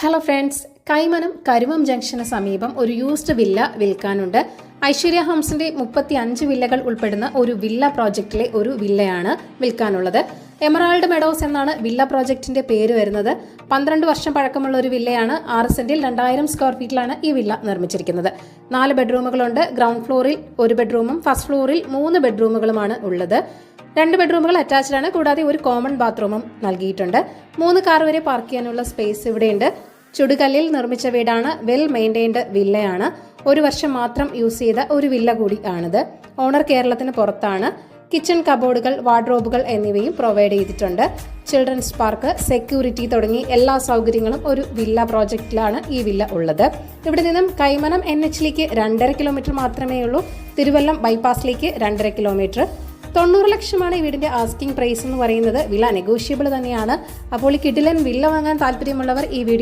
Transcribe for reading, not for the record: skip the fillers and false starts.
Hello friends, Kaimanam Karumam junction സമീപം ഒരു used villa വിൽക്കാനുണ്ട്. Aishwarya ഹോംസിന്റെ 35 വില്ലകൾ ഉൾപ്പെടുന്ന ഒരു വില്ല പ്രോജക്റ്റിലെ ഒരു വില്ലയാണ് വിൽക്കാനുള്ളത്. എമറാൾഡ് മെഡോസ് എന്നാണ് വില്ല പ്രോജക്റ്റിന്റെ പേര് വരുന്നത്. 12 വർഷം പഴക്കമുള്ള ഒരു വില്ലയാണ്. 6 സെന്റിൽ 2000 സ്ക്വയർ ഫീറ്റിലാണ് ഈ വില്ല നിർമ്മിച്ചിരിക്കുന്നത്. 4 ബെഡ്റൂമുകളുണ്ട്. ഗ്രൗണ്ട് ഫ്ലോറിൽ 1 ബെഡ്റൂമും ഫസ്റ്റ് ഫ്ലോറിൽ 3 ബെഡ്റൂമുകളുമാണ് ഉള്ളത്. 2 ബെഡ്റൂമുകൾ അറ്റാച്ച്ഡ് ആണ്. കൂടാതെ ഒരു കോമൺ ബാത്റൂമും നൽകിയിട്ടുണ്ട്. 3 കാർ വരെ പാർക്ക് ചെയ്യാനുള്ള സ്പേസ് ഇവിടെയുണ്ട്. ചുടുകല്ലിൽ നിർമ്മിച്ച വീടാണ്. Well maintained വില്ലയാണ്. 1 വർഷം മാത്രം യൂസ് ചെയ്ത ഒരു വില്ല കൂടി ആണിത്. ഓണർ കേരളത്തിന് പുറത്താണ്. കിച്ചൺ കബോർഡുകൾ, വാർഡ്രോബുകൾ എന്നിവയും പ്രൊവൈഡ് ചെയ്തിട്ടുണ്ട്. ചിൽഡ്രൻസ് പാർക്ക്, സെക്യൂരിറ്റി തുടങ്ങി എല്ലാ സൗകര്യങ്ങളും ഒരു വില്ല പ്രോജക്റ്റിലാണ് ഈ വില്ല ഉള്ളത്. ഇവിടെ നിന്നും കൈമനം NH-ലേക്ക് 2.5 കിലോമീറ്റർ മാത്രമേ ഉള്ളൂ. തിരുവല്ലം ബൈപ്പാസിലേക്ക് 2.5 കിലോമീറ്റർ. 90 ലക്ഷമാണ് ഈ വീടിന്റെ ആസ്കിംഗ് പ്രൈസ് എന്ന് പറയുന്നത്. വില നെഗോഷ്യബിൾ തന്നെയാണ്. അപ്പോൾ ഈ കിടിലൻ വില്ല വാങ്ങാൻ താല്പര്യമുള്ളവർ ഈ വീഡിയോ